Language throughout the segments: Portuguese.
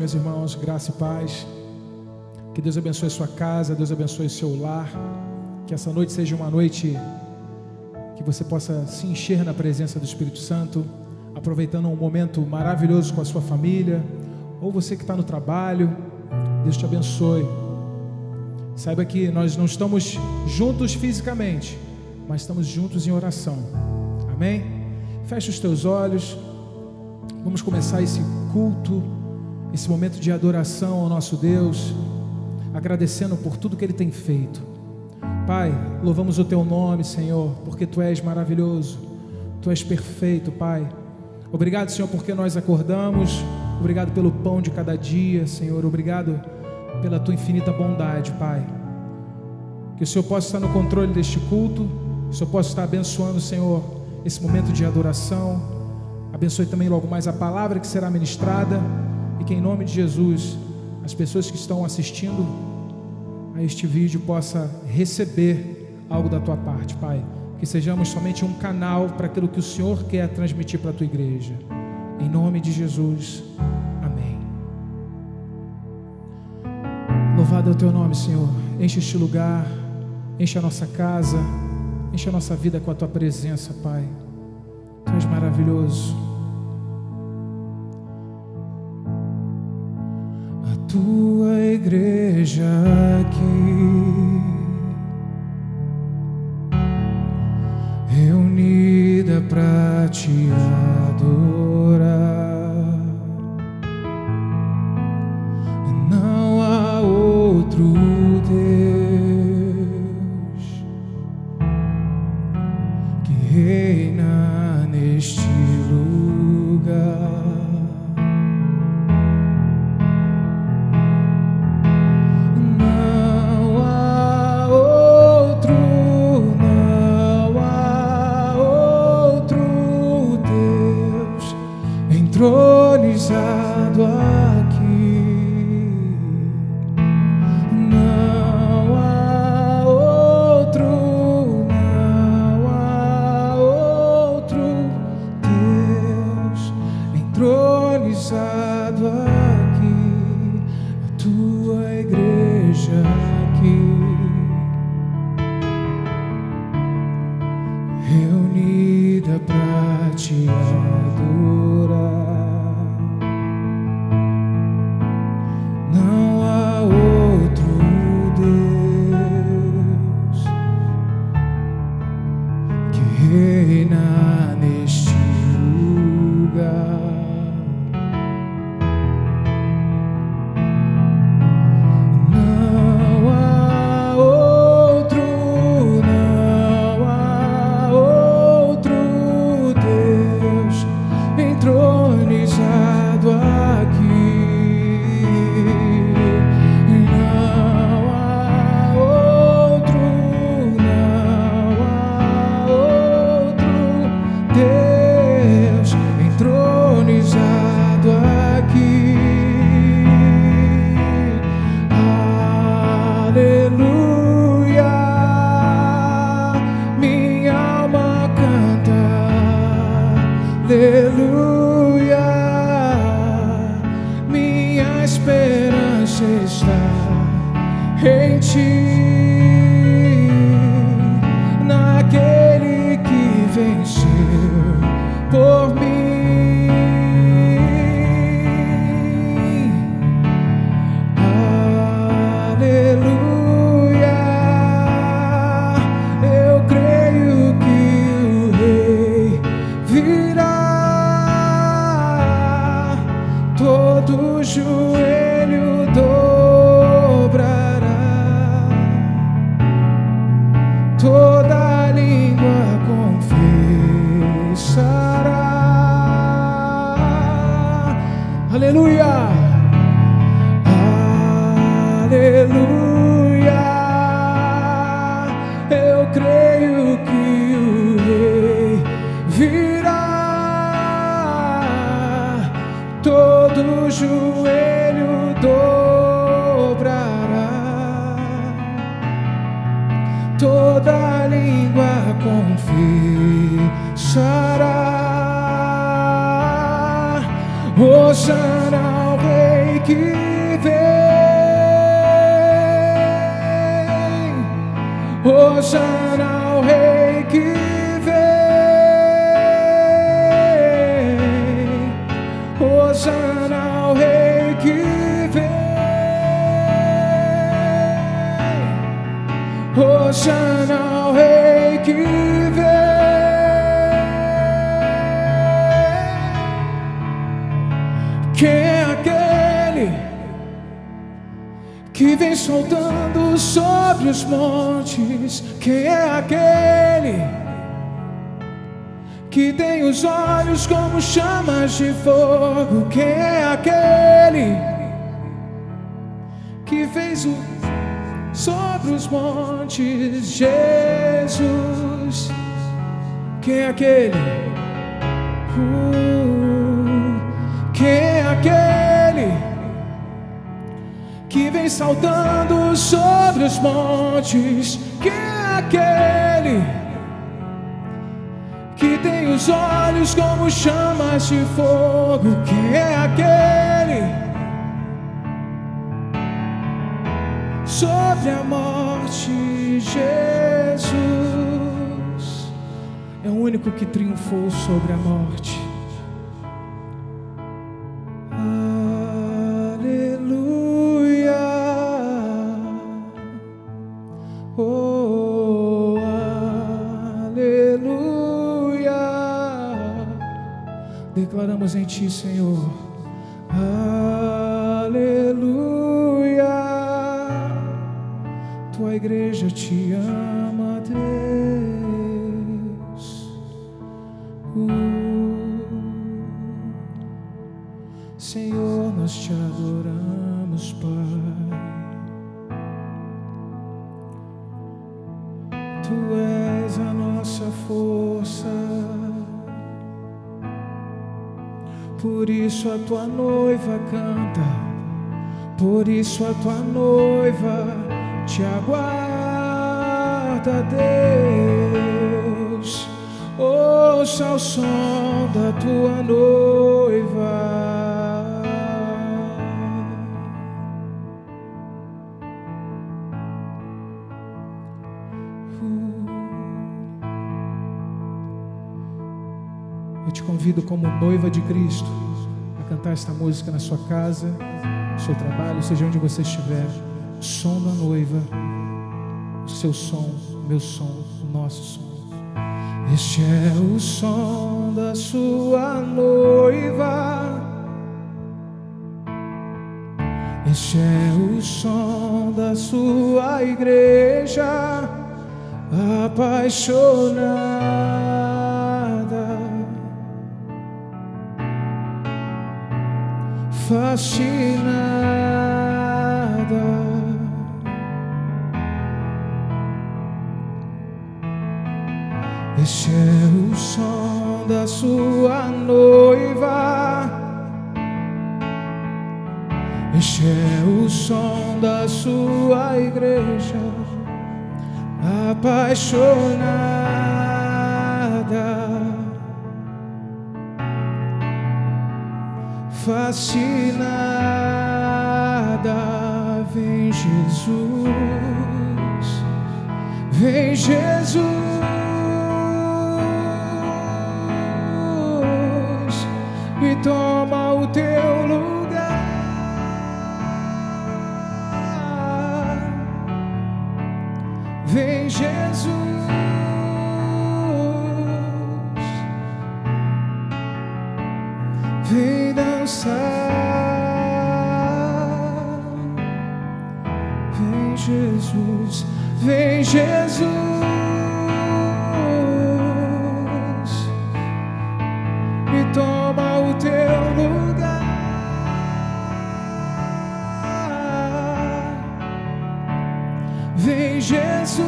meus irmãos, graça e paz. Que Deus abençoe a sua casa, Deus abençoe o seu lar. Que essa noite seja uma noite que você possa se encher na presença do Espírito Santo, aproveitando um momento maravilhoso com a sua família, ou você que está no trabalho. Deus te abençoe. Saiba que nós não estamos juntos fisicamente, mas estamos juntos em oração. Amém? Feche os teus olhos. Vamos começar esse culto, esse momento de adoração ao nosso Deus, agradecendo por tudo que Ele tem feito. Pai, louvamos o Teu nome, Senhor, porque Tu és maravilhoso, Tu és perfeito, Pai. Obrigado, Senhor, porque nós acordamos. Obrigado pelo pão de cada dia, Senhor. Obrigado pela Tua infinita bondade, Pai. Que o Senhor possa estar no controle deste culto, que o Senhor possa estar abençoando, Senhor, esse momento de adoração. Abençoe também logo mais a palavra que será ministrada, e que em nome de Jesus as pessoas que estão assistindo a este vídeo possam receber algo da Tua parte, Pai. Que sejamos somente um canal para aquilo que o Senhor quer transmitir para a Tua igreja. Em nome de Jesus, amém. Louvado é o Teu nome, Senhor. Enche este lugar, enche a nossa casa, enche a nossa vida com a Tua presença, Pai. Tu és maravilhoso. A Tua igreja aqui, reunida pra Te adorar. Não há outro Deus que reina neste lugar. Não há outro Deus entronizado aqui. Não há outro Deus entronizado aqui. A Tua igreja aqui, reunida pra Te adorar. Não há outro Deus que reina neste lugar. Não há outro Deus entronizado aqui. Não há outro Deus entronizado aqui. Aleluia, minha alma canta. Aleluia, minha esperança está em Ti, naquele que venceu por mim. Aleluia, eu creio que o Rei virá, todo joelho dobrará, toda língua confessará. Aleluia, aleluia, eu creio que o Rei virá, todo joelho dobrará, toda língua confessará. Hosana ao Rei que vem. Hosana ao Rei que vem. Hosana ao Rei que vem. Hosana ao Rei que vem. Quem é aquele que vem soltando sobre os montes? Quem é aquele que tem os olhos como chamas de fogo? Quem é aquele que fez o sobre os montes? Jesus. Quem é aquele? Quem é aquele que vem saltando sobre os montes? Quem é aquele que tem os olhos como chamas de fogo? Quem é aquele sobre a morte? Jesus é o único que triunfou sobre a morte. Declaramos em Ti, Senhor. Aleluia. Tua igreja te ama, Deus. Senhor, nós te adoramos, Pai. Tu és a nossa força. Por isso a tua noiva canta, por isso a tua noiva te aguarda, Deus. Ouça o som da tua noiva. Eu te convido como noiva de Cristo a cantar esta música na sua casa, no seu trabalho, seja onde você estiver. O som da noiva, o seu som, o meu som, o nosso som. Este é o som da sua noiva. Este é o som da sua igreja apaixonada, fascinada. Este é o som da sua noiva. Este é o som da sua igreja apaixonada, fascinada. Vem Jesus, vem Jesus, e toma o teu lugar. Vem Jesus, vem dançar. Vem Jesus, vem Jesus, e toma o teu lugar. Vem Jesus,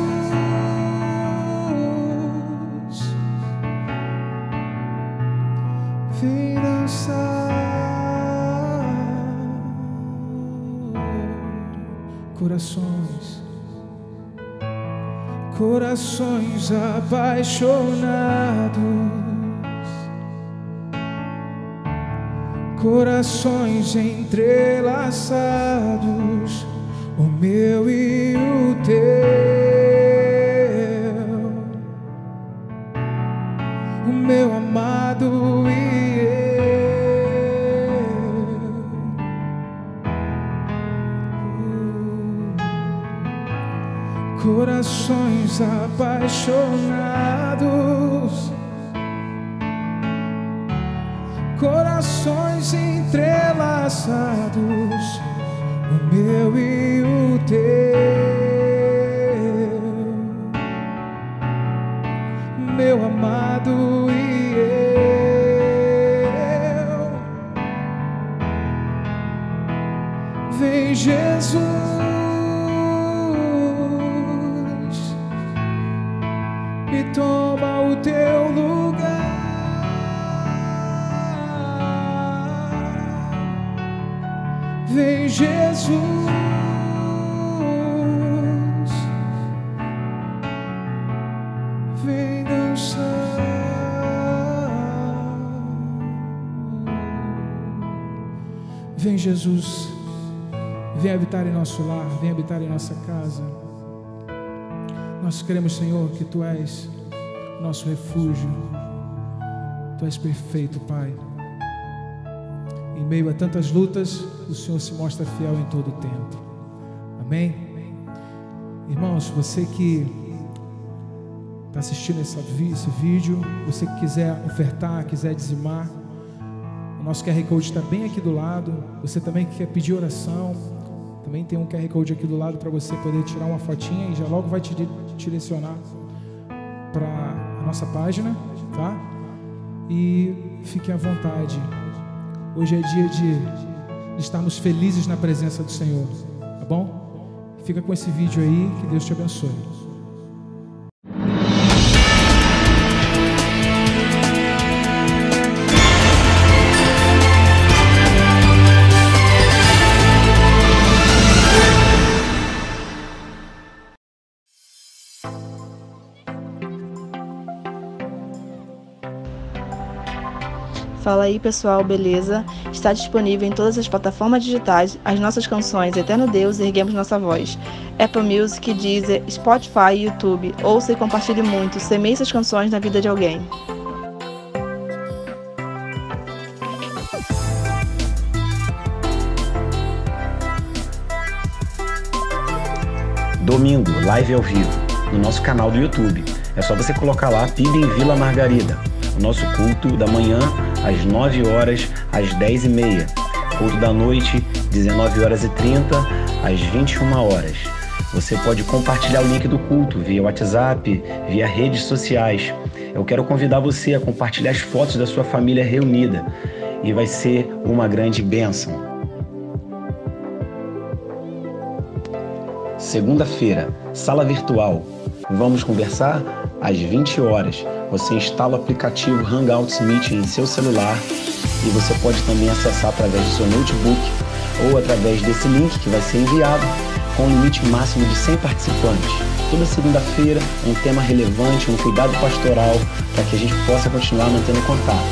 vem dançar. Corações, corações apaixonados, corações entrelaçados, o meu e o teu, o meu amado e eu, corações apaixonados, corações entrelaçados, o meu e o teu, meu amado e eu. Vem, Jesus, e toma o teu lugar. Vem, Jesus, vem dançar. Vem, Jesus, vem habitar em nosso lar, vem habitar em nossa casa. Nós cremos, Senhor, que Tu és nosso refúgio. Tu és perfeito, Pai. Em meio a tantas lutas, o Senhor se mostra fiel em todo o tempo. Amém? Irmãos, você que está assistindo esse vídeo, você que quiser ofertar, quiser dizimar, o nosso QR Code está bem aqui do lado. Você também que quer pedir oração, também tem um QR Code aqui do lado para você poder tirar uma fotinha e já logo vai te direcionar para a nossa página, tá? E fique à vontade. Hoje é dia de estarmos felizes na presença do Senhor, tá bom? Fica com esse vídeo aí, que Deus te abençoe. Fala aí, pessoal, beleza? Está disponível em todas as plataformas digitais as nossas canções Eterno Deus e Erguemos Nossa Voz. Apple Music, Deezer, Spotify e YouTube. Ouça e compartilhe muito. Semeie essas canções na vida de alguém. Domingo, live ao vivo, no nosso canal do YouTube. É só você colocar lá PIB em Vila Margarida. O nosso culto da manhã, às 9 horas, às 10h30. Culto da noite, 19h30, às 21 horas. Você pode compartilhar o link do culto via WhatsApp, via redes sociais. Eu quero convidar você a compartilhar as fotos da sua família reunida. E vai ser uma grande bênção. Segunda-feira, sala virtual. Vamos conversar? Às 20 horas. Você instala o aplicativo Hangouts Meeting em seu celular e você pode também acessar através do seu notebook ou através desse link que vai ser enviado com um limite máximo de 100 participantes. Toda segunda-feira, um tema relevante, um cuidado pastoral para que a gente possa continuar mantendo contato.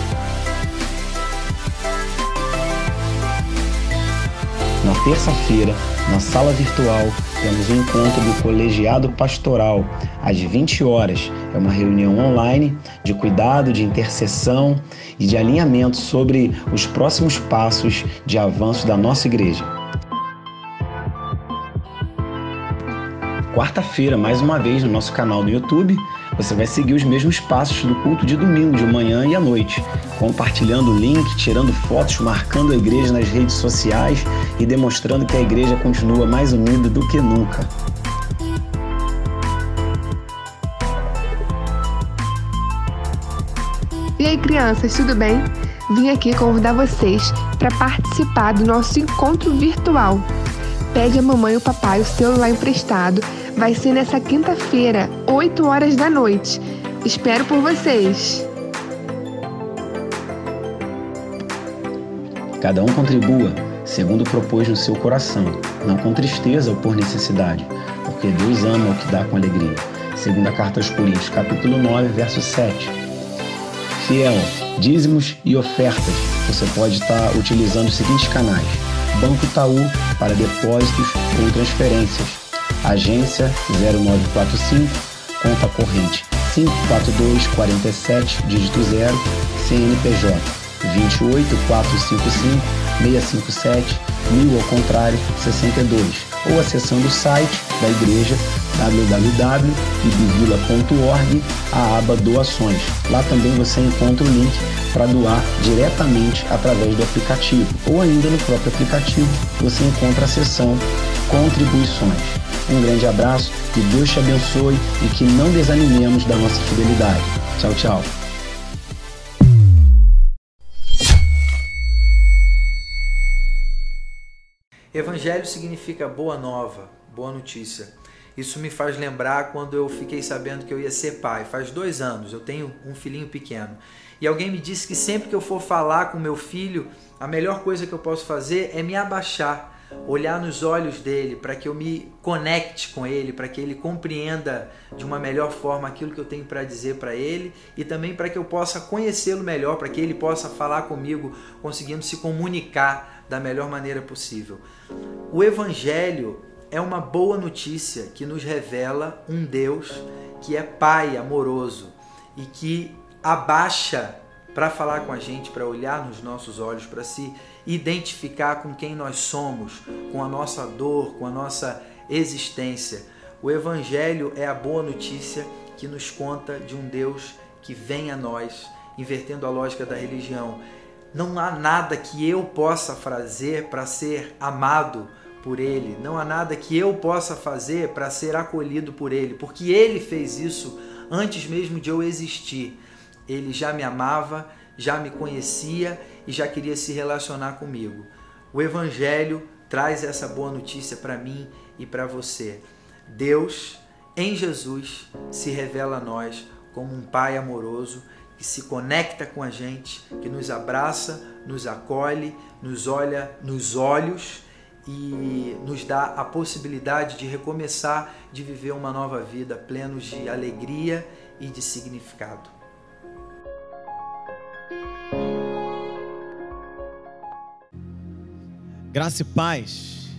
Na terça-feira, na sala virtual, temos um encontro do Colegiado Pastoral, às 20 horas. É uma reunião online de cuidado, de intercessão e de alinhamento sobre os próximos passos de avanço da nossa igreja. Quarta-feira, mais uma vez, no nosso canal do YouTube, você vai seguir os mesmos passos do culto de domingo, de manhã e à noite, compartilhando o link, tirando fotos, marcando a igreja nas redes sociais e demonstrando que a igreja continua mais unida do que nunca. E aí, crianças, tudo bem? Vim aqui convidar vocês para participar do nosso encontro virtual. Pegue a mamãe e o papai o celular emprestado. Vai ser nessa quinta-feira, 8 horas da noite. Espero por vocês! Cada um contribua segundo propôs no seu coração, não com tristeza ou por necessidade, porque Deus ama o que dá com alegria. Segunda carta aos Coríntios, capítulo 9, verso 7. Fiel, dízimos e ofertas você pode estar utilizando os seguintes canais: Banco Itaú para depósitos ou transferências, Agência 0945, conta corrente 54247, dígito 0, CNPJ 28455-657-1000 ao contrário 62, ou acessando o site da igreja www.pibvila.org, a aba Doações. Lá também você encontra o link para doar diretamente através do aplicativo, ou ainda no próprio aplicativo você encontra a seção Contribuições. Um grande abraço, que Deus te abençoe e que não desanimemos da nossa fidelidade. Tchau, tchau. Evangelho significa boa nova, boa notícia. Isso me faz lembrar quando eu fiquei sabendo que eu ia ser pai. Faz 2 anos, eu tenho um filhinho pequeno. E alguém me disse que sempre que eu for falar com meu filho, a melhor coisa que eu posso fazer é me abaixar, olhar nos olhos dele, para que eu me conecte com ele, para que ele compreenda de uma melhor forma aquilo que eu tenho para dizer para ele, e também para que eu possa conhecê-lo melhor, para que ele possa falar comigo, conseguindo se comunicar da melhor maneira possível. O Evangelho é uma boa notícia que nos revela um Deus que é Pai amoroso e que abaixa para falar com a gente, para olhar nos nossos olhos, para se identificar com quem nós somos, com a nossa dor, com a nossa existência. O Evangelho é a boa notícia que nos conta de um Deus que vem a nós, invertendo a lógica da religião. Não há nada que eu possa fazer para ser amado por Ele. Não há nada que eu possa fazer para ser acolhido por Ele, porque Ele fez isso antes mesmo de eu existir. Ele já me amava, já me conhecia e já queria se relacionar comigo. O Evangelho traz essa boa notícia para mim e para você. Deus, em Jesus, se revela a nós como um Pai amoroso que se conecta com a gente, que nos abraça, nos acolhe, nos olha nos olhos e nos dá a possibilidade de recomeçar, de viver uma nova vida, plenos de alegria e de significado. Graça e paz.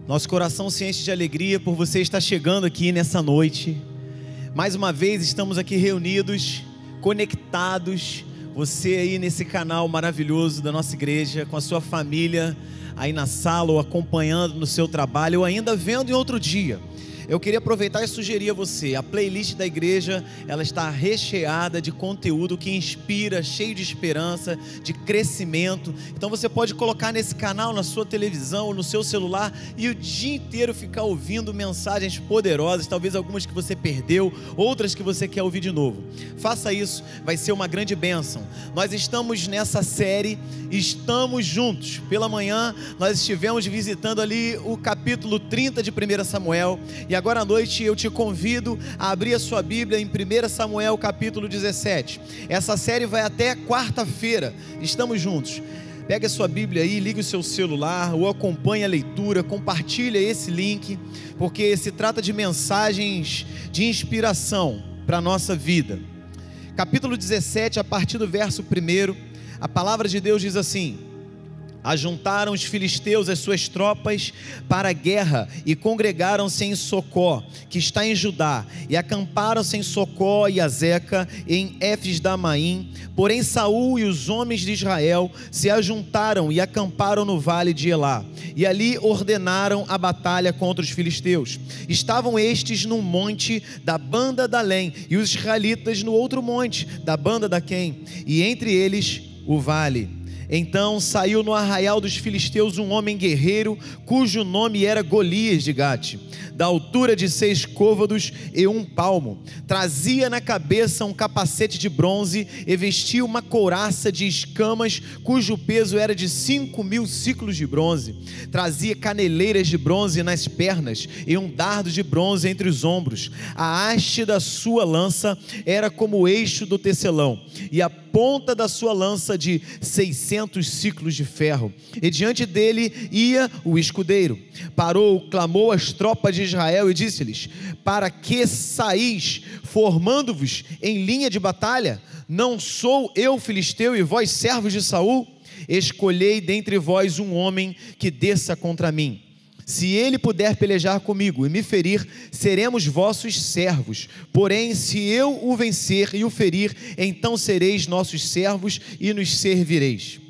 Nosso coração se enche de alegria por você estar chegando aqui nessa noite. Mais uma vez estamos aqui reunidos, conectados. Você aí nesse canal maravilhoso da nossa igreja, com a sua família aí na sala ou acompanhando no seu trabalho ou ainda vendo em outro dia. Eu queria aproveitar e sugerir a você, a playlist da igreja, ela está recheada de conteúdo que inspira, cheio de esperança, de crescimento. Então você pode colocar nesse canal, na sua televisão, no seu celular e o dia inteiro ficar ouvindo mensagens poderosas, talvez algumas que você perdeu, outras que você quer ouvir de novo. Faça isso, vai ser uma grande bênção. Nós estamos nessa série, estamos juntos. Pela manhã nós estivemos visitando ali o capítulo 30 de 1 Samuel e agora à noite eu te convido a abrir a sua Bíblia em 1 Samuel capítulo 17. Essa série vai até quarta-feira, estamos juntos. Pega a sua Bíblia aí, ligue o seu celular ou acompanhe a leitura, compartilha esse link, porque se trata de mensagens de inspiração para a nossa vida. Capítulo 17, a partir do verso 1, a palavra de Deus diz assim: ajuntaram os filisteus as suas tropas para a guerra e congregaram-se em Socó, que está em Judá, e acamparam-se em Socó e Azeca, em Éfes-Damaim. Porém Saul e os homens de Israel se ajuntaram e acamparam no vale de Elá, e ali ordenaram a batalha contra os filisteus. Estavam estes num monte da banda da Além, e os israelitas no outro monte da banda da Quem, e entre eles o vale. Então saiu no arraial dos filisteus um homem guerreiro, cujo nome era Golias de Gate, da altura de 6 côvados e 1 palmo. Trazia na cabeça um capacete de bronze e vestia uma couraça de escamas, cujo peso era de 5.000 siclos de bronze. Trazia caneleiras de bronze nas pernas e um dardo de bronze entre os ombros. A haste da sua lança era como o eixo do tecelão, e a ponta da sua lança de 600 300 siclos de ferro, e diante dele ia o escudeiro. Parou, clamou às tropas de Israel e disse-lhes: para que saís, formando-vos em linha de batalha? Não sou eu filisteu e vós servos de Saul? Escolhei dentre vós um homem que desça contra mim. Se ele puder pelejar comigo e me ferir, seremos vossos servos. Porém, se eu o vencer e o ferir, então sereis nossos servos e nos servireis.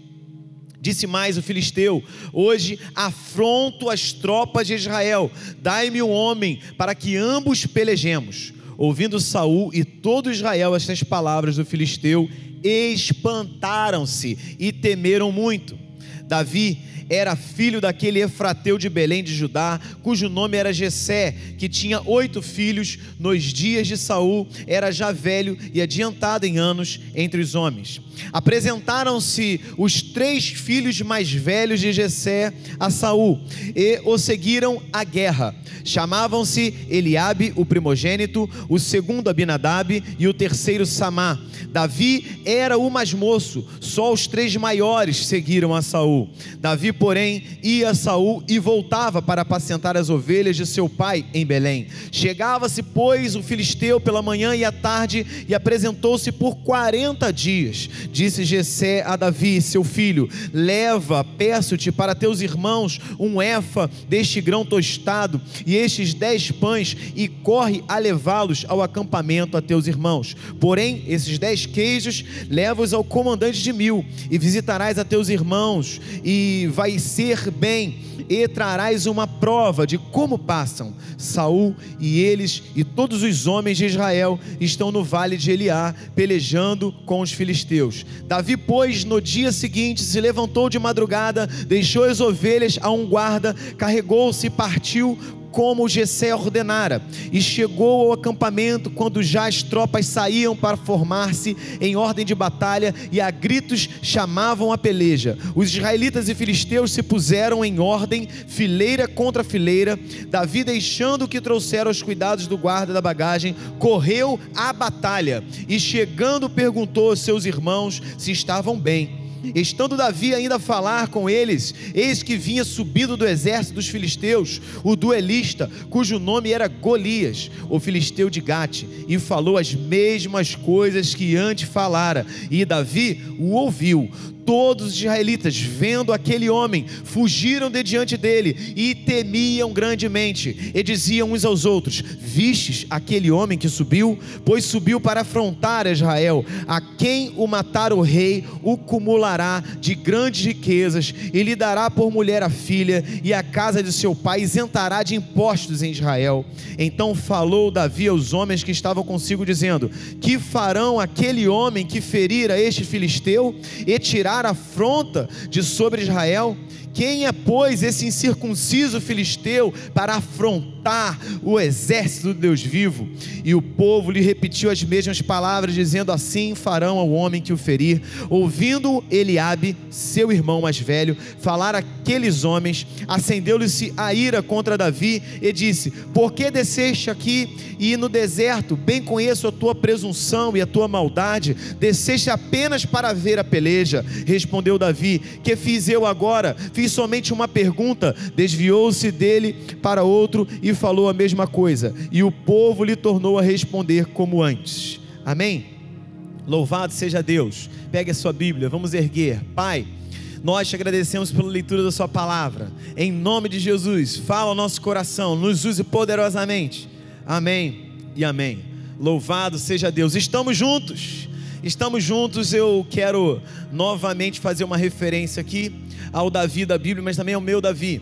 Disse mais o filisteu: hoje afronto as tropas de Israel, dai-me um homem para que ambos pelejemos. Ouvindo Saul e todo Israel estas palavras do filisteu, espantaram-se e temeram muito. Davi era filho daquele Efrateu de Belém de Judá, cujo nome era Jessé, que tinha 8 filhos. Nos dias de Saul era já velho e adiantado em anos entre os homens. Apresentaram-se os 3 filhos mais velhos de Jessé a Saul e o seguiram à guerra. Chamavam-se Eliabe, o primogênito, o segundo Abinadab e o terceiro Samá. Davi era o mais moço, só os 3 maiores seguiram a Saul. Davi, porém, ia a Saul e voltava para apacentar as ovelhas de seu pai em Belém. Chegava-se, pois, o filisteu pela manhã e à tarde, e apresentou-se por 40 dias. Disse Jessé a Davi, seu filho: leva, peço-te, para teus irmãos um efa deste grão tostado e estes 10 pães, e corre a levá-los ao acampamento a teus irmãos. Porém, esses 10 queijos leva-os ao comandante de 1000, e visitarás a teus irmãos, e vai ser bem, e trarás uma prova de como passam. Saul e eles e todos os homens de Israel estão no vale de Eliá, pelejando com os filisteus. Davi, pois, no dia seguinte se levantou de madrugada, deixou as ovelhas a um guarda, carregou-se e partiu como Jessé ordenara, e chegou ao acampamento quando já as tropas saíam para formar-se em ordem de batalha, e a gritos chamavam a peleja. Os israelitas e filisteus se puseram em ordem, fileira contra fileira. Davi, deixando o que trouxeram aos cuidados do guarda da bagagem, correu à batalha, e chegando perguntou aos seus irmãos se estavam bem. Estando Davi ainda a falar com eles, eis que vinha subindo do exército dos filisteus o duelista, cujo nome era Golias, o filisteu de Gate, e falou as mesmas coisas que antes falara, e Davi o ouviu. Todos os israelitas, vendo aquele homem, fugiram de diante dele e temiam grandemente, e diziam uns aos outros: vistes aquele homem que subiu? Pois subiu para afrontar Israel. A quem o matar o rei, o cumulará de grandes riquezas, e lhe dará por mulher a filha, e a casa de seu pai isentará de impostos em Israel. Então falou Davi aos homens que estavam consigo, dizendo: que farão aquele homem que ferir a este filisteu e tirar a afronta de sobre Israel? Quem é, pois, esse incircunciso filisteu para afrontar o exército do Deus vivo? E o povo lhe repetiu as mesmas palavras, dizendo: assim farão ao homem que o ferir. Ouvindo Eliabe, seu irmão mais velho, falar aqueles homens, acendeu-lhe-se a ira contra Davi e disse: por que desceste aqui e no deserto? Bem conheço a tua presunção e a tua maldade. Desceste apenas para ver a peleja. Respondeu Davi: que fiz eu agora? Fiz somente uma pergunta. Desviou-se dele para outro e falou a mesma coisa, e o povo lhe tornou a responder como antes. Amém? Louvado seja Deus. Pegue a sua Bíblia, vamos erguer. Pai, nós te agradecemos pela leitura da sua palavra. Em nome de Jesus, fala ao nosso coração, nos use poderosamente. Amém e amém. Louvado seja Deus. Estamos juntos. Eu quero novamente fazer uma referência aqui ao Davi da Bíblia, mas também ao meu Davi.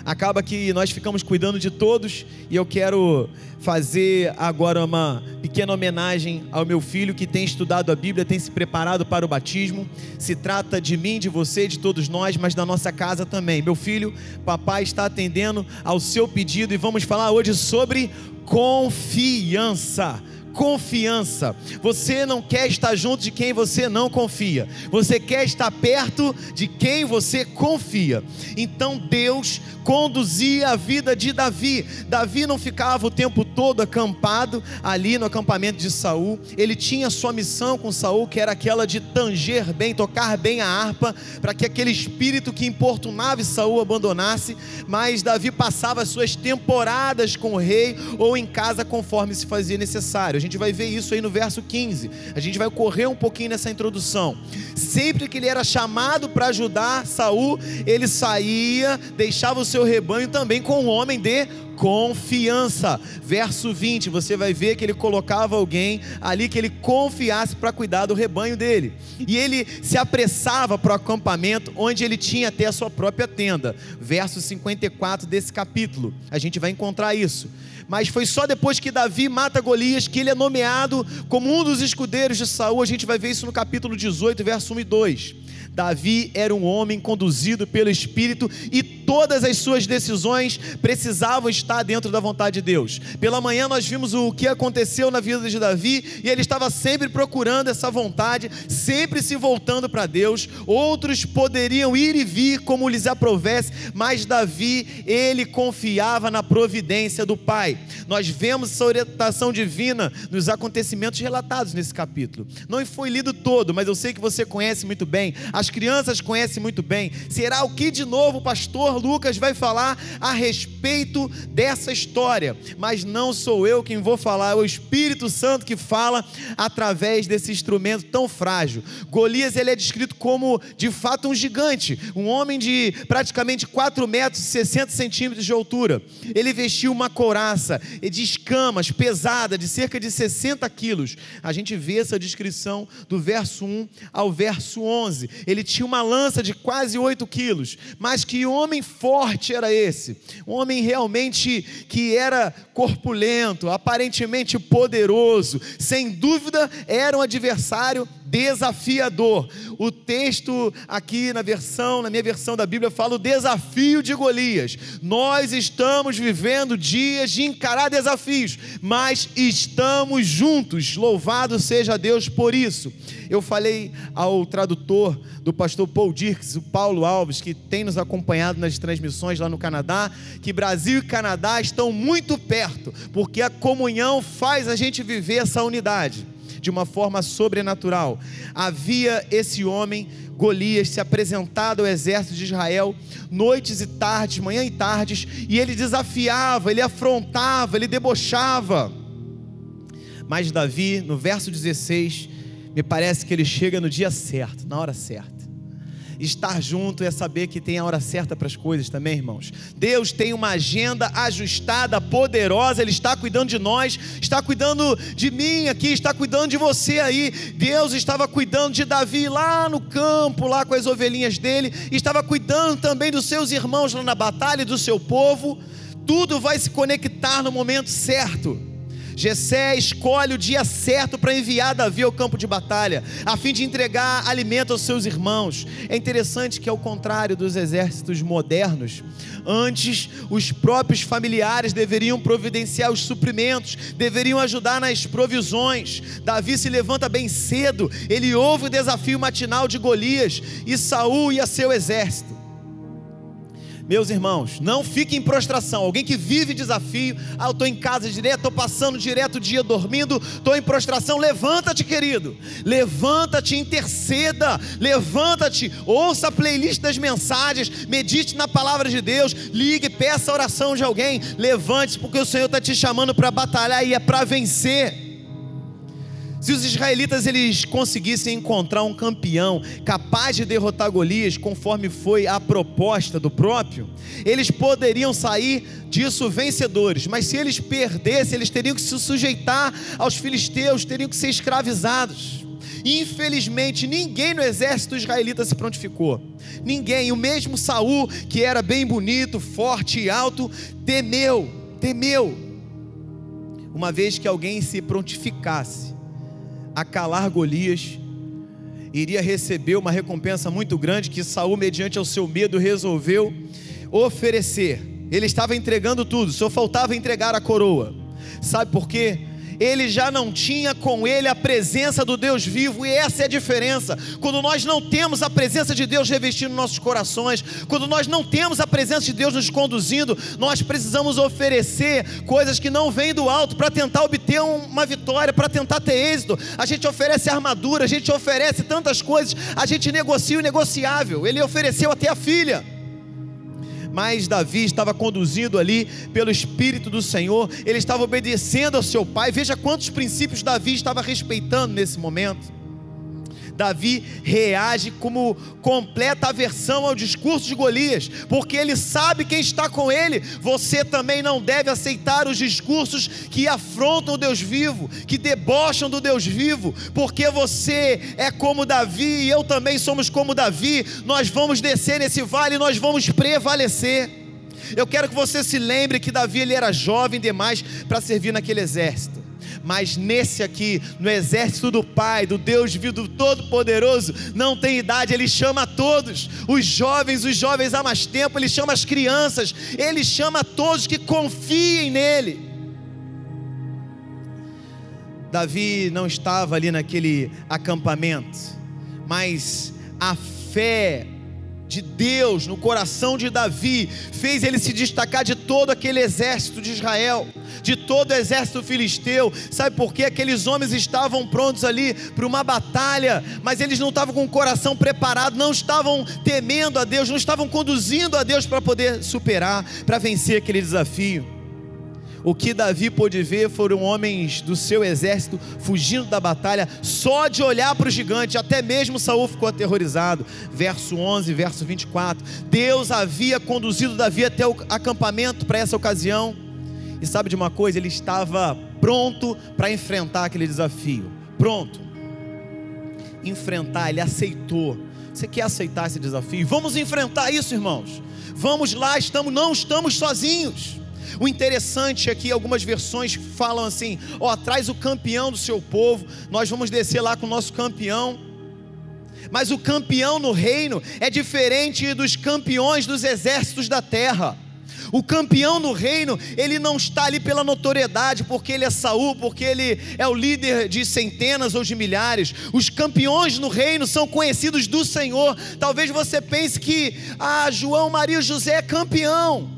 Acaba que nós ficamos cuidando de todos, e eu quero fazer agora uma pequena homenagem ao meu filho que tem estudado a Bíblia, tem se preparado para o batismo. Se trata de mim, de você, de todos nós, mas da nossa casa também. Meu filho, papai está atendendo ao seu pedido, e vamos falar hoje sobre confiança. confiança. Você não quer estar junto de quem você não confia. Você quer estar perto de quem você confia. Então Deus conduzia a vida de Davi. Davi não ficava o tempo todo acampado ali no acampamento de Saul. Ele tinha sua missão com Saul, que era aquela de tanger bem, tocar bem a harpa, para que aquele espírito que importunava Saul abandonasse. Mas Davi passava as suas temporadas com o rei ou em casa conforme se fazia necessário. A gente vai ver isso aí no verso 15. A gente vai correr um pouquinho nessa introdução. Sempre que ele era chamado para ajudar Saul, ele saía, deixava o seu rebanho também com um homem de confiança. Verso 20, você vai ver que ele colocava alguém ali que ele confiasse para cuidar do rebanho dele. E ele se apressava para o acampamento, onde ele tinha até a sua própria tenda. Verso 54 desse capítulo, a gente vai encontrar isso. Mas foi só depois que Davi mata Golias que ele é nomeado como um dos escudeiros de Saul. A gente vai ver isso no capítulo 18, verso 1 e 2. Davi era um homem conduzido pelo Espírito e todas as suas decisões precisavam estar dentro da vontade de Deus. Pela manhã nós vimos o que aconteceu na vida de Davi e ele estava sempre procurando essa vontade, sempre se voltando para Deus. Outros poderiam ir e vir como lhes aprovesse, mas Davi, ele confiava na providência do Pai. Nós vemos essa orientação divina nos acontecimentos relatados nesse capítulo. Não foi lido todo, mas eu sei que você conhece muito bem. As crianças conhecem muito bem. Será o que de novo o pastor Lucas vai falar a respeito dessa história? Mas não sou eu quem vou falar, é o Espírito Santo que fala através desse instrumento tão frágil. Golias, ele é descrito como de fato um gigante, um homem de praticamente 4 metros e 60 centímetros de altura. Ele vestiu uma couraça de escamas pesada de cerca de 60 quilos. A gente vê essa descrição do verso 1 ao verso 11. Ele tinha uma lança de quase 8 quilos, mas que homem forte era esse? Um homem realmente que era corpulento, aparentemente poderoso, sem dúvida era um adversário desafiador. O texto aqui na minha versão da Bíblia fala o desafio de Golias. Nós estamos vivendo dias de encarar desafios, mas estamos juntos, louvado seja Deus por isso. Eu falei ao tradutor do pastor Paul Dirks, o Paulo Alves, que tem nos acompanhado nas transmissões lá no Canadá, que Brasil e Canadá estão muito perto, porque a comunhão faz a gente viver essa unidade de uma forma sobrenatural. Havia esse homem, Golias, se apresentado ao exército de Israel, noites e tardes, manhã e tardes, e ele desafiava, ele afrontava, ele debochava. Mas Davi, no verso 16, me parece que ele chega no dia certo, na hora certa. Estar junto é saber que tem a hora certa para as coisas também, irmãos. Deus tem uma agenda ajustada, poderosa. Ele está cuidando de nós, está cuidando de mim aqui, está cuidando de você aí. Deus estava cuidando de Davi lá no campo, lá com as ovelhinhas dele, estava cuidando também dos seus irmãos lá na batalha, do seu povo. Tudo vai se conectar no momento certo. Jessé escolhe o dia certo para enviar Davi ao campo de batalha, a fim de entregar alimento aos seus irmãos. É interessante que, ao contrário dos exércitos modernos, antes os próprios familiares deveriam providenciar os suprimentos, deveriam ajudar nas provisões. Davi se levanta bem cedo, ele ouve o desafio matinal de Golias e Saul e a seu exército. Meus irmãos, não fique em prostração. Alguém que vive desafio, eu estou em casa direto, estou passando direto o dia dormindo, estou em prostração. Levanta-te, querido, levanta-te, interceda, levanta-te, ouça a playlist das mensagens, medite na palavra de Deus, ligue, peça a oração de alguém, levante-se, porque o Senhor está te chamando para batalhar e é para vencer. Se os israelitas eles conseguissem encontrar um campeão capaz de derrotar Golias, conforme foi a proposta do próprio, eles poderiam sair disso vencedores. Mas se eles perdessem, eles teriam que se sujeitar aos filisteus, teriam que ser escravizados. Infelizmente, ninguém no exército israelita se prontificou. Ninguém. O mesmo Saul, que era bem bonito, forte e alto, temeu. Uma vez que alguém se prontificasse a calar Golias, iria receber uma recompensa muito grande que Saul, mediante ao seu medo, resolveu oferecer. Ele estava entregando tudo, só faltava entregar a coroa. Sabe por quê? ele já não tinha com ele a presença do Deus vivo, e essa é a diferença. Quando nós não temos a presença de Deus revestindo nossos corações, quando nós não temos a presença de Deus nos conduzindo, nós precisamos oferecer coisas que não vêm do alto para tentar obter uma vitória, para tentar ter êxito. A gente oferece armadura, a gente oferece tantas coisas, a gente negocia o negociável. Ele ofereceu até a filha. Mas Davi estava conduzido ali pelo Espírito do Senhor, ele estava obedecendo ao seu pai. Veja quantos princípios Davi estava respeitando nesse momento. Davi reage como completa aversão ao discurso de Golias, porque ele sabe quem está com ele. Você também não deve aceitar os discursos que afrontam o Deus vivo, que debocham do Deus vivo, porque você é como Davi e eu também somos como Davi. Nós vamos descer nesse vale e nós vamos prevalecer. Eu quero que você se lembre que Davi, ele era jovem demais para servir naquele exército. Mas nesse aqui, no exército do Pai, do Deus vivo, do Todo-Poderoso, não tem idade. Ele chama a todos, os jovens há mais tempo, ele chama as crianças, ele chama a todos que confiem nele. Davi não estava ali naquele acampamento, mas a fé de Deus no coração de Davi fez ele se destacar de todo aquele exército de Israel, de todo o exército filisteu. Sabe por quê? Aqueles homens estavam prontos ali para uma batalha, mas eles não estavam com o coração preparado, não estavam temendo a Deus, não estavam conduzindo a Deus para poder superar, para vencer aquele desafio. O que Davi pôde ver foram homens do seu exército fugindo da batalha, só de olhar para o gigante. Até mesmo Saul ficou aterrorizado. Verso 11, verso 24. Deus havia conduzido Davi até o acampamento para essa ocasião. E sabe de uma coisa? Ele estava pronto para enfrentar aquele desafio. Pronto. Enfrentar, ele aceitou. Você quer aceitar esse desafio? Vamos enfrentar isso, irmãos. Vamos lá, não estamos sozinhos. O interessante é que algumas versões falam assim: traz o campeão do seu povo, nós vamos descer lá com o nosso campeão. Mas o campeão no reino é diferente dos campeões dos exércitos da terra. O campeão no reino, ele não está ali pela notoriedade, porque ele é Saul, porque ele é o líder de centenas ou de milhares. Os campeões no reino são conhecidos do Senhor. Talvez você pense que João, Maria e José é campeão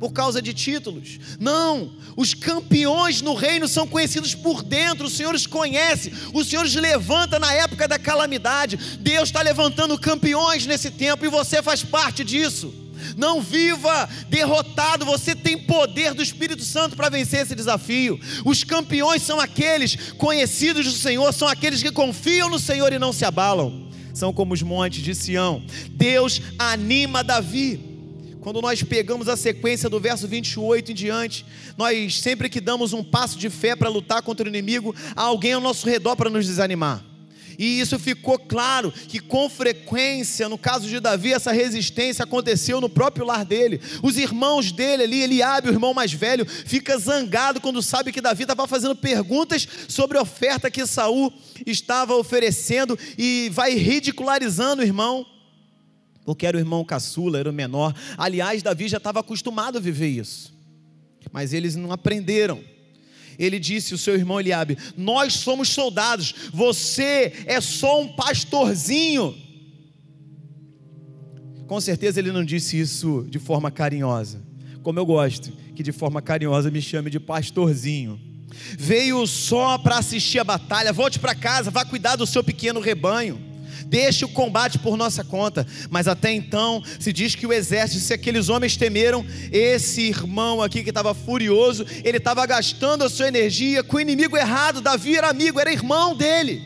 por causa de títulos. Não, os campeões no reino são conhecidos por dentro. O Senhor os conhece, o Senhor os levanta na época da calamidade. Deus está levantando campeões nesse tempo e você faz parte disso. Não viva derrotado, você tem poder do Espírito Santo para vencer esse desafio. Os campeões são aqueles conhecidos do Senhor, são aqueles que confiam no Senhor e não se abalam. São como os montes de Sião. Deus anima Davi. Quando nós pegamos a sequência do verso 28 em diante, nós sempre que damos um passo de fé para lutar contra o inimigo, há alguém ao nosso redor para nos desanimar. E isso ficou claro, que com frequência, no caso de Davi, essa resistência aconteceu no próprio lar dele. Os irmãos dele ali, Eliabe, o irmão mais velho, fica zangado quando sabe que Davi estava fazendo perguntas sobre a oferta que Saul estava oferecendo, e vai ridicularizando o irmão, porque era o irmão caçula, era o menor. Aliás, Davi já estava acostumado a viver isso, mas eles não aprenderam. Ele disse ao seu irmão Eliabe: nós somos soldados, você é só um pastorzinho. Com certeza ele não disse isso de forma carinhosa, como eu gosto que de forma carinhosa me chame de pastorzinho. Veio só para assistir a batalha, volte para casa, vá cuidar do seu pequeno rebanho, deixe o combate por nossa conta. Mas até então se diz que o exército, se aqueles homens temeram, esse irmão aqui que estava furioso, ele estava gastando a sua energia com o inimigo errado. Davi era amigo, era irmão dele.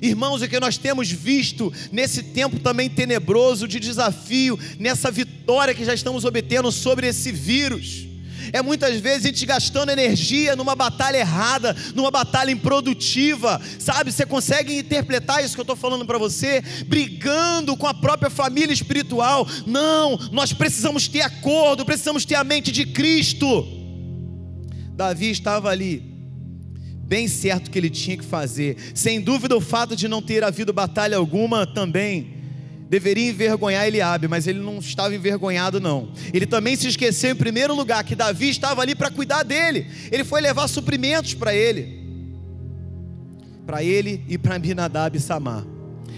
Irmãos, o que nós temos visto nesse tempo também tenebroso de desafio, nessa vitória que já estamos obtendo sobre esse vírus, é muitas vezes a gente gastando energia numa batalha errada, numa batalha improdutiva, sabe? Você consegue interpretar isso que eu estou falando para você? Brigando com a própria família espiritual. Não, nós precisamos ter acordo, precisamos ter a mente de Cristo. Davi estava ali, bem certo o que ele tinha que fazer. Sem dúvida, o fato de não ter havido batalha alguma também deveria envergonhar Eliabe, mas ele não estava envergonhado não. Ele também se esqueceu em primeiro lugar que Davi estava ali para cuidar dele. Ele foi levar suprimentos para ele e para Abinadab e Samar.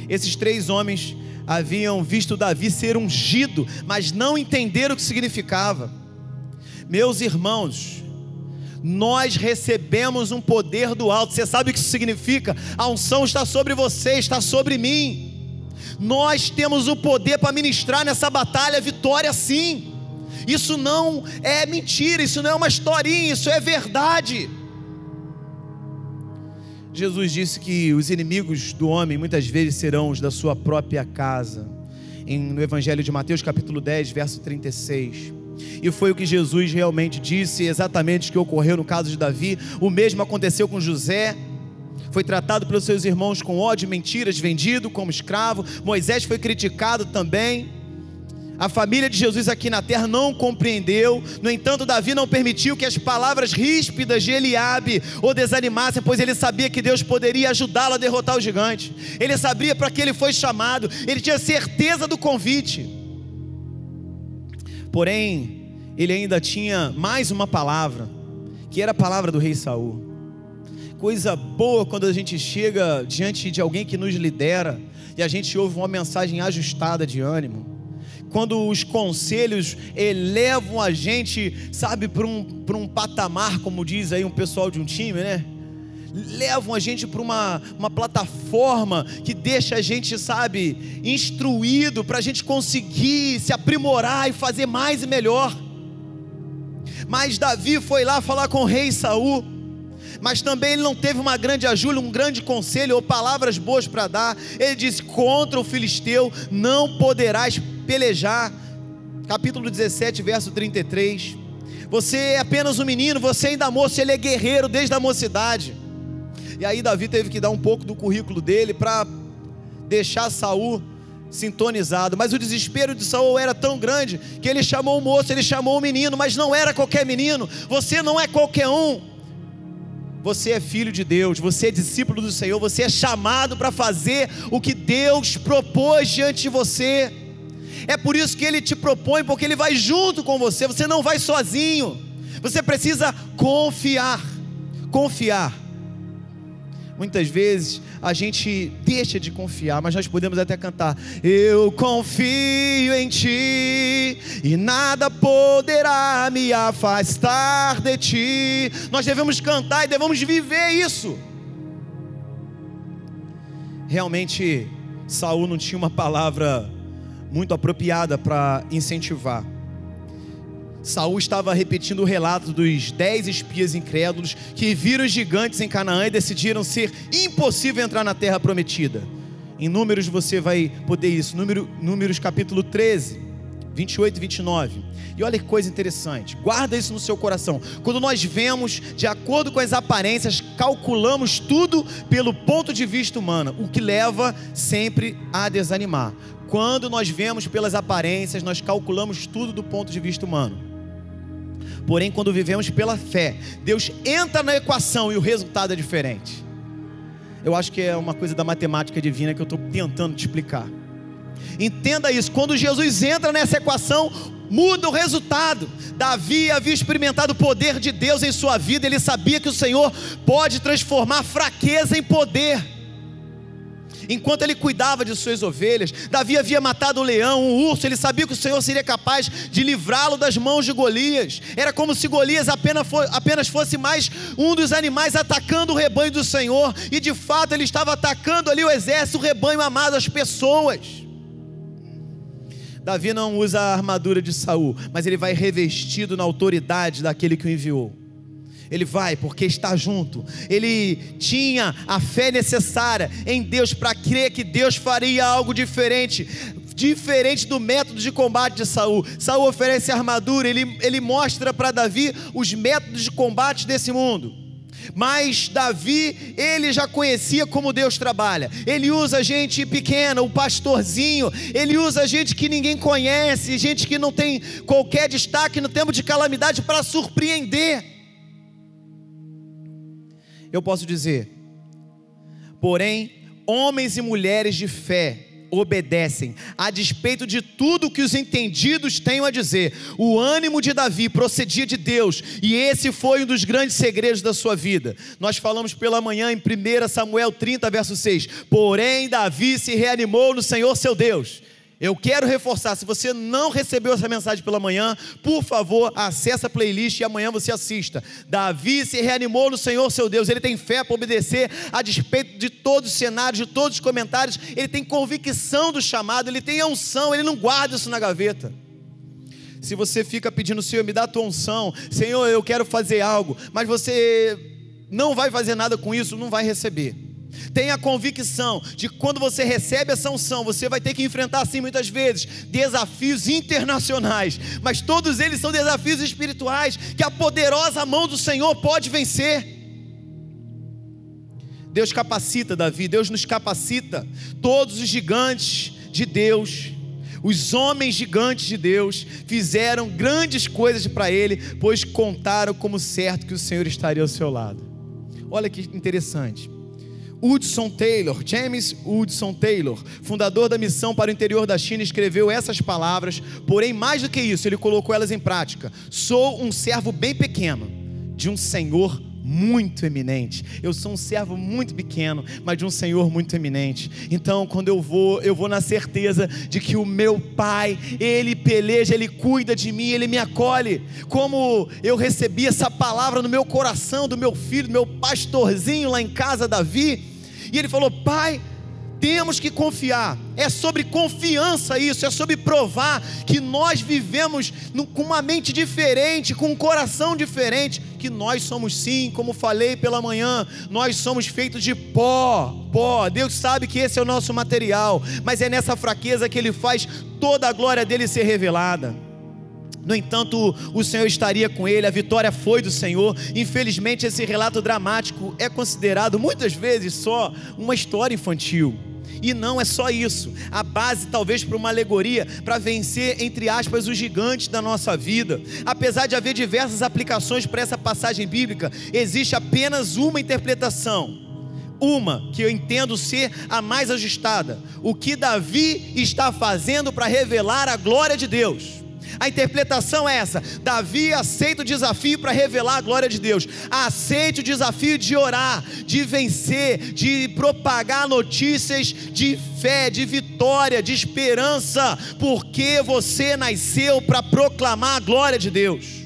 Esses 3 homens haviam visto Davi ser ungido, mas não entenderam o que significava. Meus irmãos, nós recebemos um poder do alto. Você sabe o que isso significa? A unção está sobre você, está sobre mim. Nós temos o poder para ministrar nessa batalha vitória, sim. Isso não é mentira, isso não é uma historinha, isso é verdade. Jesus disse que os inimigos do homem muitas vezes serão os da sua própria casa, no Evangelho de Mateus capítulo 10, verso 36. E foi o que Jesus realmente disse, exatamente o que ocorreu no caso de Davi. O mesmo aconteceu com José. Foi tratado pelos seus irmãos com ódio e mentiras, vendido como escravo. Moisés foi criticado também. A família de Jesus aqui na terra não compreendeu. No entanto, Davi não permitiu que as palavras ríspidas de Eliabe o desanimassem, pois ele sabia que Deus poderia ajudá-lo a derrotar o gigante. Ele sabia para que ele foi chamado. Ele tinha certeza do convite. Porém, ele ainda tinha mais uma palavra, que era a palavra do rei Saul. Coisa boa quando a gente chega diante de alguém que nos lidera e a gente ouve uma mensagem ajustada de ânimo. Quando os conselhos elevam a gente, sabe, para um patamar, como diz aí um pessoal de um time, né? Levam a gente para uma plataforma que deixa a gente, sabe, instruído para a gente conseguir se aprimorar e fazer mais e melhor. Mas Davi foi lá falar com o rei Saul, mas também ele não teve uma grande ajuda, um grande conselho ou palavras boas para dar. Ele disse: contra o filisteu não poderás pelejar. Capítulo 17, verso 33. Você é apenas um menino, você ainda é moço. Ele é guerreiro desde a mocidade. E aí Davi teve que dar um pouco do currículo dele para deixar Saul sintonizado. Mas o desespero de Saul era tão grande que ele chamou o moço, ele chamou o menino, mas não era qualquer menino. Você não é qualquer um. Você é filho de Deus, você é discípulo do Senhor, você é chamado para fazer o que Deus propôs diante de você. É por isso que Ele te propõe, porque Ele vai junto com você, você não vai sozinho. Você precisa confiar. Muitas vezes a gente deixa de confiar, mas nós podemos até cantar: eu confio em Ti e nada poderá me afastar de Ti. Nós devemos cantar e devemos viver isso. Realmente Saul não tinha uma palavra muito apropriada para incentivar. Saul estava repetindo o relato dos 10 espias incrédulos que viram os gigantes em Canaã e decidiram ser impossível entrar na terra prometida. Em Números você vai poder isso, Números capítulo 13, 28 e 29. E olha que coisa interessante, guarda isso no seu coração. Quando nós vemos de acordo com as aparências, calculamos tudo pelo ponto de vista humano, o que leva sempre a desanimar. Quando nós vemos pelas aparências, nós calculamos tudo do ponto de vista humano. Porém, quando vivemos pela fé, Deus entra na equação e o resultado é diferente. Eu acho que é uma coisa da matemática divina que eu estou tentando te explicar. Entenda isso, quando Jesus entra nessa equação, muda o resultado. Davi havia experimentado o poder de Deus em sua vida, ele sabia que o Senhor pode transformar fraqueza em poder. Enquanto ele cuidava de suas ovelhas, Davi havia matado um leão, um urso. Ele sabia que o Senhor seria capaz de livrá-lo das mãos de Golias. Era como se Golias apenas fosse mais um dos animais atacando o rebanho do Senhor. E de fato ele estava atacando ali o exército, o rebanho amado, as pessoas. Davi não usa a armadura de Saul, mas ele vai revestido na autoridade daquele que o enviou. Ele vai porque está junto. Ele tinha a fé necessária em Deus para crer que Deus faria algo diferente do método de combate de Saul. Saul oferece armadura, ele mostra para Davi os métodos de combate desse mundo. Mas Davi, ele já conhecia como Deus trabalha. Ele usa gente pequena, o pastorzinho. Ele usa gente que ninguém conhece, gente que não tem qualquer destaque no tempo de calamidade para surpreender. Eu posso dizer, porém, homens e mulheres de fé obedecem, a despeito de tudo que os entendidos tenham a dizer. O ânimo de Davi procedia de Deus, e esse foi um dos grandes segredos da sua vida. Nós falamos pela manhã em 1 Samuel 30, verso 6, porém Davi se reanimou no Senhor seu Deus. Eu quero reforçar, se você não recebeu essa mensagem pela manhã, por favor, acesse a playlist e amanhã você assista. Davi se reanimou no Senhor seu Deus, ele tem fé para obedecer, a despeito de todos os cenários, de todos os comentários, ele tem convicção do chamado, ele tem a unção, ele não guarda isso na gaveta. Se você fica pedindo, Senhor, me dá a tua unção, Senhor, eu quero fazer algo, mas você não vai fazer nada com isso, não vai receber. Tenha a convicção de que quando você recebe essa unção, você vai ter que enfrentar, sim, muitas vezes, desafios internacionais, mas todos eles são desafios espirituais, que a poderosa mão do Senhor pode vencer. Deus capacita Davi, Deus nos capacita. Todos os gigantes de Deus, os homens gigantes de Deus, fizeram grandes coisas para ele, pois contaram como certo que o Senhor estaria ao seu lado. Olha que interessante. James Hudson Taylor, fundador da missão para o interior da China, escreveu essas palavras, porém mais do que isso, ele colocou elas em prática. Sou um servo bem pequeno, de um Senhor muito eminente. Eu sou um servo muito pequeno, mas de um Senhor muito eminente. Então quando eu vou na certeza de que o meu Pai, Ele peleja, Ele cuida de mim, Ele me acolhe. Como eu recebi essa palavra no meu coração, do meu filho, do meu pastorzinho lá em casa, Davi, e ele falou: Pai, temos que confiar. É sobre confiança isso, é sobre provar que nós vivemos com uma mente diferente, com um coração diferente, que nós somos, sim, como falei pela manhã, nós somos feitos de pó. Deus sabe que esse é o nosso material, mas é nessa fraqueza que Ele faz toda a glória dEle ser revelada. No entanto, o Senhor estaria com ele, a vitória foi do Senhor. Infelizmente, esse relato dramático é considerado muitas vezes só uma história infantil. E não é só isso, a base talvez para uma alegoria, para vencer, entre aspas, os gigantes da nossa vida. Apesar de haver diversas aplicações para essa passagem bíblica, existe apenas uma interpretação, uma que eu entendo ser a mais ajustada: o que Davi está fazendo para revelar a glória de Deus. A interpretação é essa: Davi aceita o desafio para revelar a glória de Deus. Aceite o desafio de orar, de vencer, de propagar notícias de fé, de vitória, de esperança, porque você nasceu para proclamar a glória de Deus.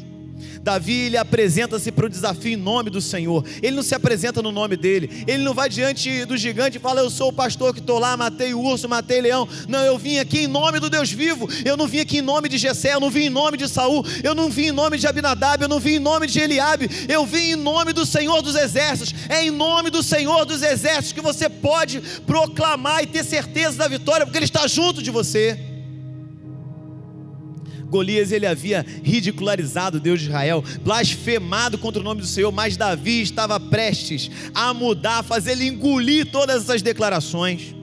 Davi, ele apresenta-se para o desafio em nome do Senhor. Ele não se apresenta no nome dele. Ele não vai diante do gigante e fala: eu sou o pastor que estou lá, matei o urso, matei o leão. Não, eu vim aqui em nome do Deus vivo. Eu não vim aqui em nome de Jessé, eu não vim em nome de Saul, eu não vim em nome de Abinadab, eu não vim em nome de Eliabe. Eu vim em nome do Senhor dos Exércitos. É em nome do Senhor dos Exércitos que você pode proclamar e ter certeza da vitória, porque Ele está junto de você. Golias, ele havia ridicularizado o Deus de Israel, blasfemado contra o nome do Senhor, mas Davi estava prestes a mudar, a fazer ele engolir todas essas declarações.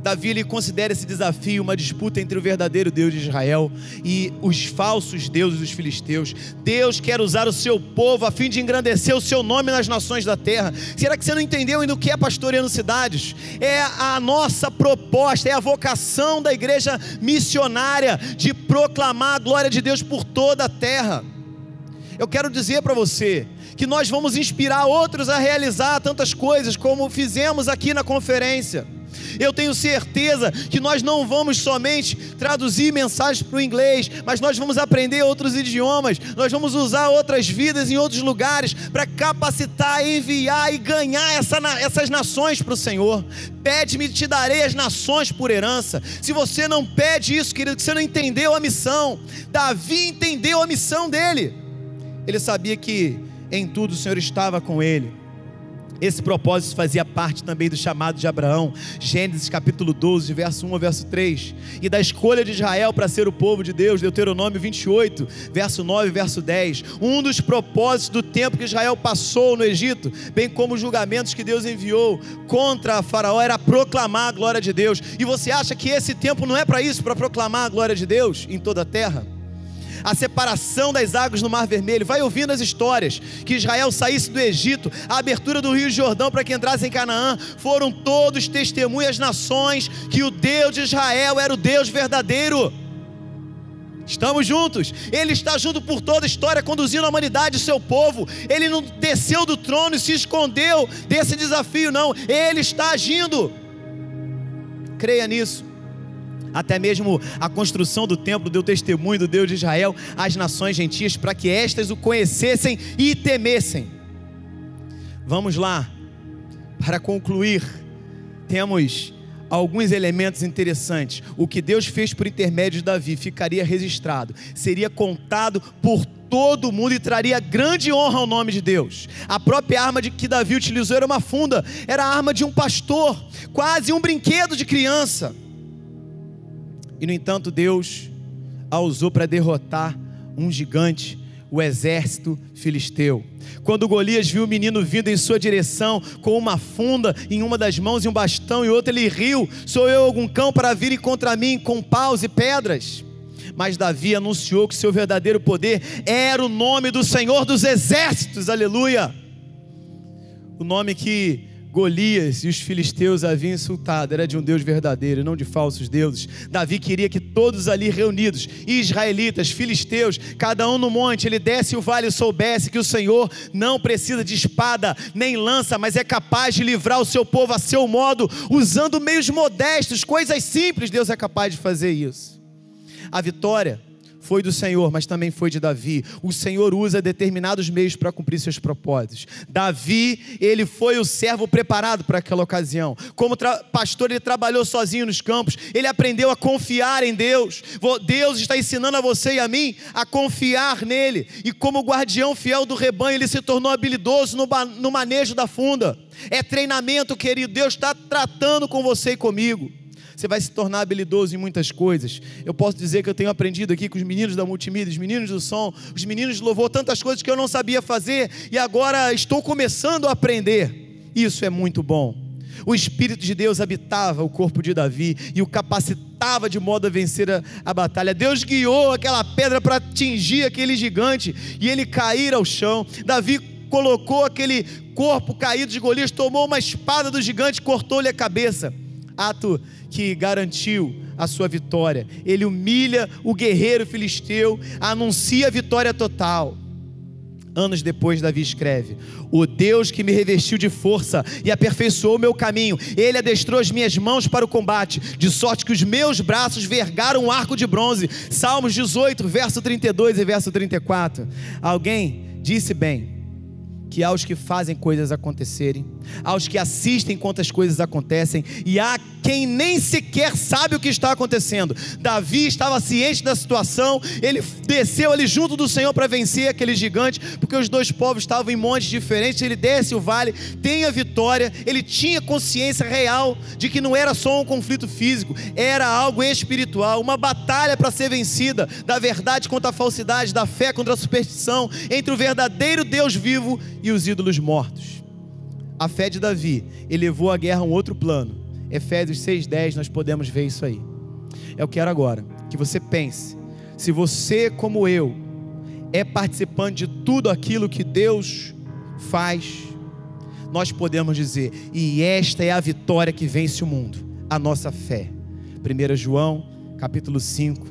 Davi, ele considera esse desafio uma disputa entre o verdadeiro Deus de Israel e os falsos deuses dos filisteus. Deus quer usar o seu povo a fim de engrandecer o seu nome nas nações da terra. Será que você não entendeu ainda o que é pastoreando cidades? É a nossa proposta, é a vocação da igreja missionária de proclamar a glória de Deus por toda a terra. Eu quero dizer para você que nós vamos inspirar outros a realizar tantas coisas como fizemos aqui na conferência. Eu tenho certeza que nós não vamos somente traduzir mensagens para o inglês, mas nós vamos aprender outros idiomas, nós vamos usar outras vidas em outros lugares para capacitar, enviar e ganhar essas nações para o Senhor. Pede-me e te darei as nações por herança. Se você não pede isso, querido, que você não entendeu a missão. Davi entendeu a missão dele. Ele sabia que em tudo o Senhor estava com ele. Esse propósito fazia parte também do chamado de Abraão, Gênesis capítulo 12, verso 1 ao verso 3, e da escolha de Israel para ser o povo de Deus, Deuteronômio 28, verso 9 e verso 10. Um dos propósitos do tempo que Israel passou no Egito, bem como os julgamentos que Deus enviou contra Faraó, era proclamar a glória de Deus. E você acha que esse tempo não é para isso, para proclamar a glória de Deus em toda a terra? a separação das águas no Mar Vermelho. Vai ouvindo as histórias, que Israel saísse do Egito, a abertura do Rio Jordão para que entrasse em Canaã, foram todos testemunhas nações que o Deus de Israel era o Deus verdadeiro. Estamos juntos. Ele está junto por toda a história, conduzindo a humanidade, o seu povo. Ele não desceu do trono e se escondeu desse desafio, não. Ele está agindo. Creia nisso. Até mesmo a construção do templo deu testemunho do Deus de Israel às nações gentias, para que estas o conhecessem e temessem. Vamos lá. Para concluir, temos alguns elementos interessantes. O que Deus fez por intermédio de Davi ficaria registrado, seria contado por todo mundo e traria grande honra ao nome de Deus. A própria arma que Davi utilizou era uma funda, era a arma de um pastor, quase um brinquedo de criança. E no entanto Deus a usou para derrotar um gigante, o exército filisteu. Quando Golias viu o menino vindo em sua direção, com uma funda em uma das mãos e um bastão em outra, ele riu: sou eu algum cão para virem contra mim com paus e pedras? Mas Davi anunciou que seu verdadeiro poder era o nome do Senhor dos exércitos, aleluia. O nome que Golias e os filisteus haviam insultado era de um Deus verdadeiro, não de falsos deuses. Davi queria que todos ali reunidos, israelitas, filisteus, cada um no monte, ele desce o vale, soubesse que o Senhor não precisa de espada nem lança, mas é capaz de livrar o seu povo a seu modo, usando meios modestos, coisas simples. Deus é capaz de fazer isso. A vitória foi do Senhor, mas também foi de Davi. O Senhor usa determinados meios para cumprir seus propósitos. Davi, ele foi o servo preparado para aquela ocasião. Como pastor, ele trabalhou sozinho nos campos. Ele aprendeu a confiar em Deus. Deus está ensinando a você e a mim a confiar nele. E como guardião fiel do rebanho, ele se tornou habilidoso no manejo da funda. É treinamento, querido. Deus está tratando com você e comigo. Você vai se tornar habilidoso em muitas coisas. Eu posso dizer que eu tenho aprendido aqui com os meninos da multimídia, os meninos do som, os meninos de louvor, tantas coisas que eu não sabia fazer e agora estou começando a aprender. Isso é muito bom. O Espírito de Deus habitava o corpo de Davi e o capacitava de modo a vencer a batalha. Deus guiou aquela pedra para atingir aquele gigante e ele cair ao chão. Davi colocou aquele corpo caído de Golias, tomou uma espada do gigante e cortou-lhe a cabeça. Ato que garantiu a sua vitória. Ele humilha o guerreiro filisteu, anuncia a vitória total. Anos depois, Davi escreve: o Deus que me revestiu de força e aperfeiçoou o meu caminho, ele adestrou as minhas mãos para o combate, de sorte que os meus braços vergaram um arco de bronze. Salmos 18, verso 32 e verso 34. Alguém disse bem, que aos que fazem coisas acontecerem, aos que assistem enquanto as coisas acontecem, e há quem nem sequer sabe o que está acontecendo. Davi estava ciente da situação, ele desceu ali junto do Senhor para vencer aquele gigante, porque os dois povos estavam em montes diferentes. Ele desce o vale, tem a vitória, ele tinha consciência real de que não era só um conflito físico, era algo espiritual, uma batalha para ser vencida, da verdade contra a falsidade, da fé contra a superstição, entre o verdadeiro Deus vivo e os ídolos mortos. A fé de Davi elevou a guerra a um outro plano. Efésios 6:10, nós podemos ver isso aí. Eu quero agora que você pense, se você, como eu, é participante de tudo aquilo que Deus faz, nós podemos dizer: e esta é a vitória que vence o mundo, a nossa fé. 1 João capítulo 5,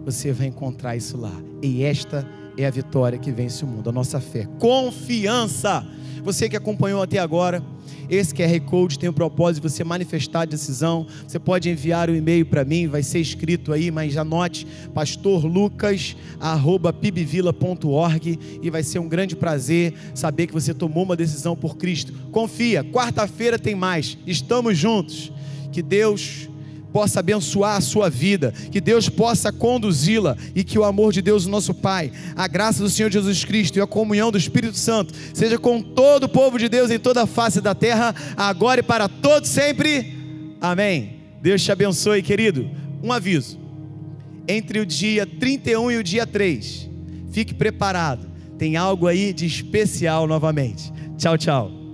você vai encontrar isso lá. E esta é a vitória que vence o mundo, a nossa fé, confiança. Você que acompanhou até agora, esse QR Code tem o propósito de você manifestar a decisão. Você pode enviar um e-mail para mim, vai ser escrito aí, mas anote: pastorlucas@pibvila.org, e vai ser um grande prazer saber que você tomou uma decisão por Cristo. Confia, quarta-feira tem mais, estamos juntos. Que Deus possa abençoar a sua vida, que Deus possa conduzi-la, e que o amor de Deus, o nosso Pai, a graça do Senhor Jesus Cristo e a comunhão do Espírito Santo seja com todo o povo de Deus em toda a face da terra, agora e para todos sempre. Amém. Deus te abençoe, querido. Um aviso: entre o dia 31 e o dia 3, fique preparado, tem algo aí de especial novamente. Tchau, tchau.